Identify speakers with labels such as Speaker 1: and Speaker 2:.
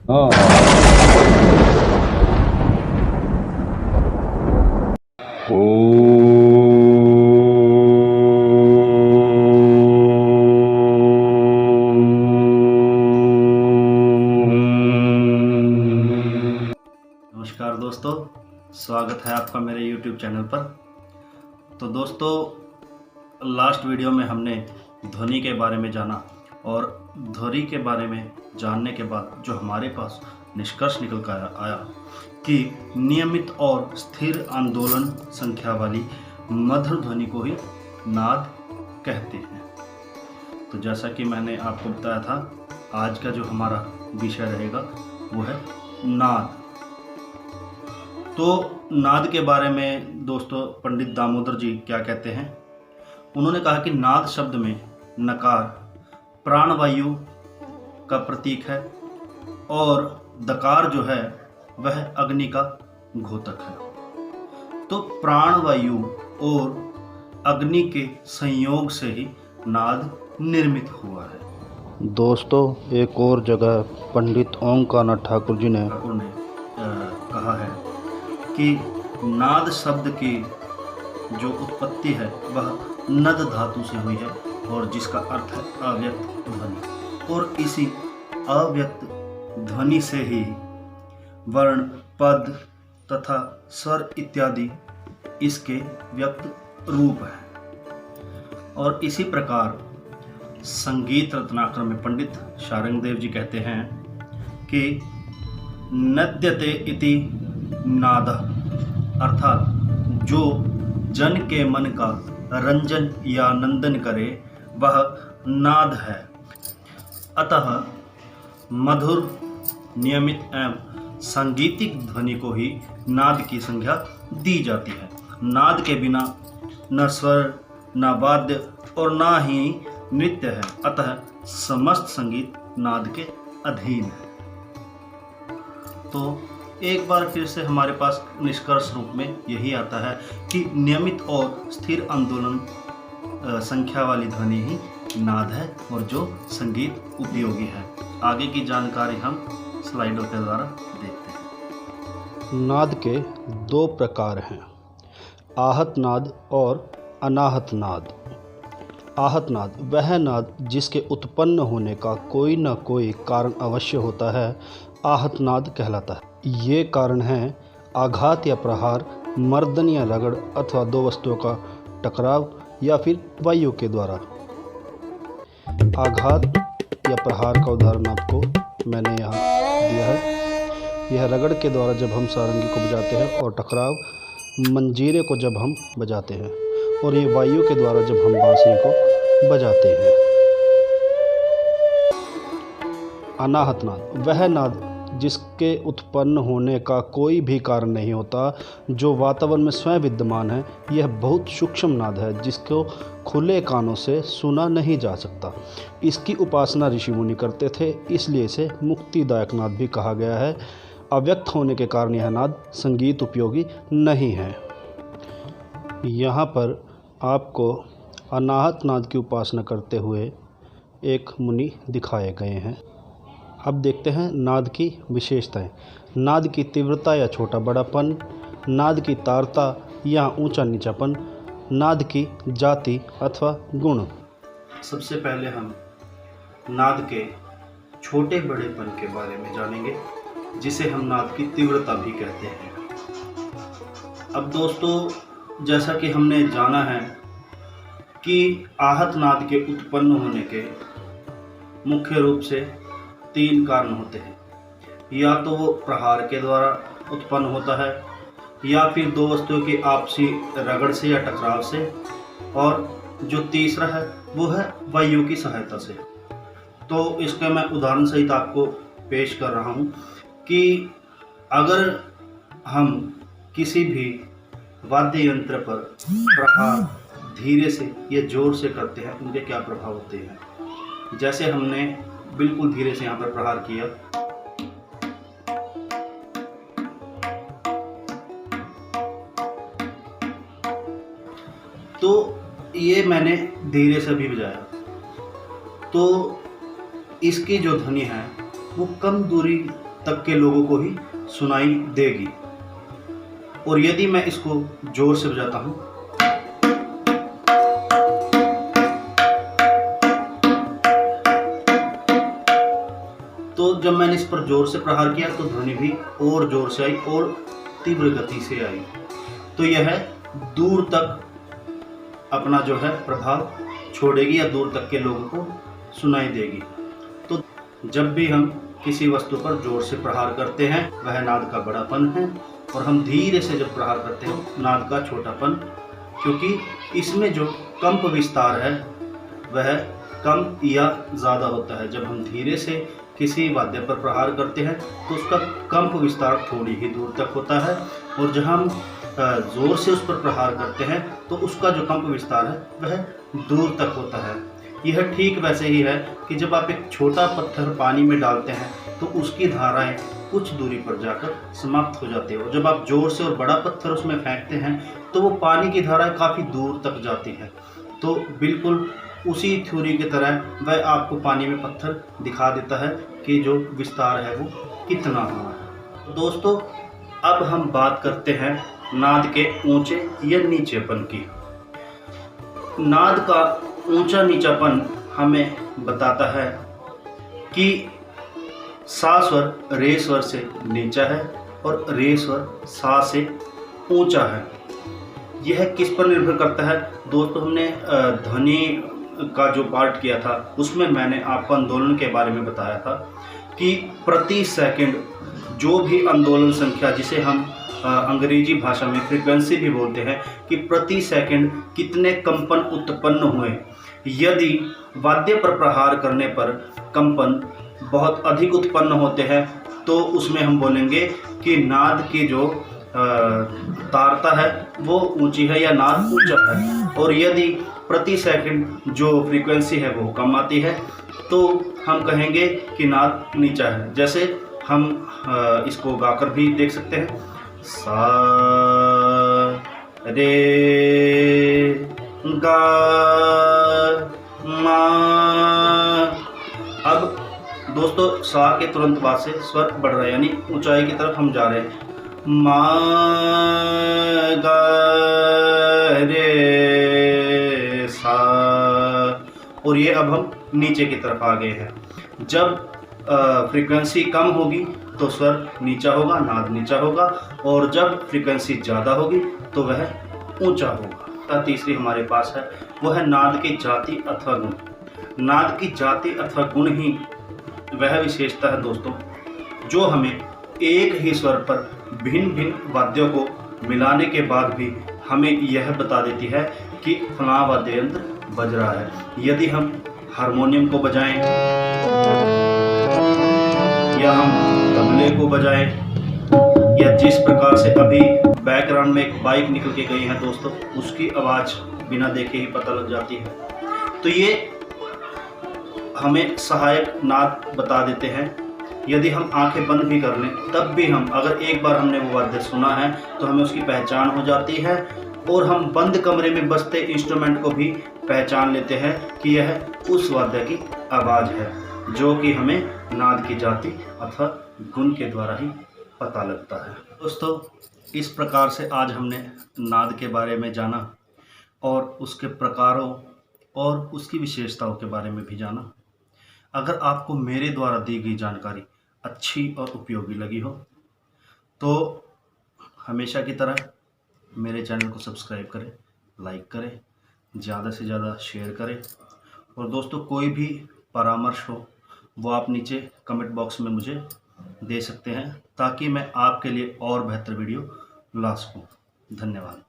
Speaker 1: नमस्कार दोस्तों, स्वागत है आपका मेरे YouTube चैनल पर। तो दोस्तों, लास्ट वीडियो में हमने ध्वनि के बारे में जाना और ध्वनि के बारे में जानने के बाद जो हमारे पास निष्कर्ष निकल कर आया कि नियमित और स्थिर आंदोलन संख्या वाली मधुर ध्वनि को ही नाद कहते हैं। तो जैसा कि मैंने आपको बताया था, आज का जो हमारा विषय रहेगा वो है नाद। तो नाद के बारे में दोस्तों पंडित दामोदर जी क्या कहते हैं? उन्होंने कहा कि नाद शब्द में नकार प्राणवायु का प्रतीक है और दकार जो है वह अग्नि का घोतक है। तो प्राणवायु और अग्नि के संयोग से ही नाद निर्मित हुआ है।
Speaker 2: दोस्तों, एक और जगह पंडित ओंकारनाथ ठाकुर जी ने
Speaker 1: कहा है कि नाद शब्द की जो उत्पत्ति है वह नद धातु से हुई है और जिसका अर्थ है अव्यक्त ध्वनि, और इसी अव्यक्त ध्वनि से ही वर्ण, पद तथा स्वर इत्यादि इसके व्यक्त रूप है। और इसी प्रकार संगीत रत्नाकर में पंडित शारंगदेव जी कहते हैं कि नद्यते इति नादः, अर्थात जो जन के मन का रंजन या नंदन करे वह नाद है। अतः मधुर, नियमित एवं सांगीतिक ध्वनि को ही नाद की संज्ञा दी जाती है। नाद के बिना न स्वर, न वाद्य और न ही नृत्य है। अतः समस्त संगीत नाद के अधीन है। तो एक बार फिर से हमारे पास निष्कर्ष रूप में यही आता है कि नियमित और स्थिर आंदोलन संख्या वाली ध्वनि ही नाद है और जो संगीत उपयोगी है। आगे की जानकारी हम स्लाइडों के द्वारा देखते हैं।
Speaker 2: नाद के दो प्रकार हैं, आहत नाद और अनाहत नाद। आहत नाद वह नाद जिसके उत्पन्न होने का कोई न कोई कारण अवश्य होता है, आहत नाद कहलाता है। ये कारण हैं आघात या प्रहार, मर्दन या रगड़ अथवा दो वस्तुओं का टकराव या फिर वायु के द्वारा। आघात या प्रहार का उदाहरण आपको मैंने यहाँ दिया है। यह रगड़ के द्वारा जब हम सारंगी को बजाते हैं और टकराव मंजीरे को जब हम बजाते हैं, और ये वायु के द्वारा जब हम बांसुरी को बजाते हैं। अनाहत नाद वह नाद जिसके उत्पन्न होने का कोई भी कारण नहीं होता, जो वातावरण में स्वयं विद्यमान है। यह बहुत सूक्ष्म नाद है जिसको खुले कानों से सुना नहीं जा सकता। इसकी उपासना ऋषि मुनि करते थे, इसलिए इसे मुक्तिदायक नाद भी कहा गया है। अव्यक्त होने के कारण यह नाद संगीत उपयोगी नहीं है। यहाँ पर आपको अनाहत नाद की उपासना करते हुए एक मुनि दिखाए गए हैं। अब देखते हैं नाद की विशेषताएं। नाद की तीव्रता या छोटा बड़ापन, नाद की तारता या ऊंचा नीचापन, नाद की जाति अथवा गुण।
Speaker 1: सबसे पहले हम नाद के छोटे बड़ेपन के बारे में जानेंगे, जिसे हम नाद की तीव्रता भी कहते हैं। अब दोस्तों, जैसा कि हमने जाना है कि आहत नाद के उत्पन्न होने के मुख्य रूप से 3 कारण होते हैं। या तो वो प्रहार के द्वारा उत्पन्न होता है, या फिर दो वस्तुओं की आपसी रगड़ से या टकराव से, और जो तीसरा है वो है वायु की सहायता से। तो इसका मैं उदाहरण सहित आपको पेश कर रहा हूँ कि अगर हम किसी भी वाद्य यंत्र पर प्रहार धीरे से या जोर से करते हैं, उनके क्या प्रभाव होते हैं। जैसे हमने बिल्कुल धीरे से यहाँ पर प्रहार किया, तो ये मैंने धीरे से भी बजाया, तो इसकी जो ध्वनि है वो कम दूरी तक के लोगों को ही सुनाई देगी। और यदि मैं इसको जोर से बजाता हूँ तो जब मैंने इस पर जोर से प्रहार किया तो ध्वनि भी और जोर से आई और तीव्र गति से आई। तो यह दूर तक अपना जो है प्रभाव छोड़ेगी या दूर तक के लोगों को सुनाई देगी। तो जब भी हम किसी वस्तु पर जोर से प्रहार करते हैं वह नाद का बड़ापन है, और हम धीरे से जब प्रहार करते हैं नाद का छोटापन, क्योंकि इसमें जो कंप विस्तार है वह कम या ज़्यादा होता है। जब हम धीरे से किसी वाद्य पर प्रहार करते हैं तो उसका कंप विस्तार थोड़ी ही दूर तक होता है, और जब हम ज़ोर से उस पर प्रहार करते हैं तो उसका जो कंप विस्तार है वह दूर तक होता है। यह ठीक वैसे ही है कि जब आप एक छोटा पत्थर पानी में डालते हैं तो उसकी धाराएं कुछ दूरी पर जाकर समाप्त हो जाती है, और जब आप जोर से और बड़ा पत्थर उसमें फेंकते हैं तो वो पानी की धाराएं काफ़ी दूर तक जाती है। तो बिल्कुल उसी थ्योरी की तरह वह आपको पानी में पत्थर दिखा देता है कि जो विस्तार है वो कितना हुआ है। दोस्तों, अब हम बात करते हैं नाद के ऊंचे या नीचेपन की। नाद का ऊंचा नीचापन हमें बताता है कि सा स्वर रे स्वर से नीचा है और रे स्वर सा से ऊंचा है। यह किस पर निर्भर करता है दोस्तों? हमने ध्वनि का जो पार्ट किया था उसमें मैंने आपको आंदोलन के बारे में बताया था कि प्रति सेकंड जो भी आंदोलन संख्या, जिसे हम अंग्रेजी भाषा में फ्रीक्वेंसी भी बोलते हैं, कि प्रति सेकंड कितने कंपन उत्पन्न हुए। यदि वाद्य पर प्रहार करने पर कंपन बहुत अधिक उत्पन्न होते हैं तो उसमें हम बोलेंगे कि नाद की जो तारता है वो ऊंची है या नाद ऊंचा है। और यदि प्रति सेकंड जो फ्रीक्वेंसी है वो कम आती है तो हम कहेंगे कि नाद नीचा है। जैसे हम इसको गाकर भी देख सकते हैं, सा रे गा मा। अब दोस्तों सा के तुरंत बाद से स्वर बढ़ रहा है, यानी ऊंचाई की तरफ हम जा रहे हैं। मा गा रे सा, और ये अब हम नीचे की तरफ आ गए हैं। जब फ्रीक्वेंसी कम होगी तो स्वर नीचा होगा, नाद नीचा होगा, और जब फ्रीक्वेंसी ज़्यादा होगी तो वह ऊंचा होगा। तीसरी हमारे पास है वो है नाद की जाति अथवा गुण। नाद की जाति अथवा गुण ही वह विशेषता है दोस्तों जो हमें एक ही स्वर पर भिन्न भिन्न वाद्यों को मिलाने के बाद भी हमें यह बता देती है कि फलां वाद्य यंत्र बज रहा है। यदि हम हारमोनियम को बजाएं या हम तबले को बजाएं, या जिस प्रकार से अभी बैकग्राउंड में एक बाइक निकल के गई है दोस्तों, उसकी आवाज़ बिना देखे ही पता लग जाती है। तो ये हमें सहायक नाद बता देते हैं। यदि हम आंखें बंद भी कर लें तब भी हम, अगर एक बार हमने वो वाद्य सुना है तो हमें उसकी पहचान हो जाती है, और हम बंद कमरे में बजते इंस्ट्रूमेंट को भी पहचान लेते हैं कि यह उस वाद्य की आवाज़ है, जो कि हमें नाद की जाति अथवा गुण के द्वारा ही पता लगता है। दोस्तों, इस प्रकार से आज हमने नाद के बारे में जाना और उसके प्रकारों और उसकी विशेषताओं के बारे में भी जाना। अगर आपको मेरे द्वारा दी गई जानकारी अच्छी और उपयोगी लगी हो तो हमेशा की तरह मेरे चैनल को सब्सक्राइब करें, लाइक करें, ज़्यादा से ज़्यादा शेयर करें, और दोस्तों कोई भी परामर्श हो वो आप नीचे कमेंट बॉक्स में मुझे दे सकते हैं ताकि मैं आपके लिए और बेहतर वीडियो ला सकूं। धन्यवाद।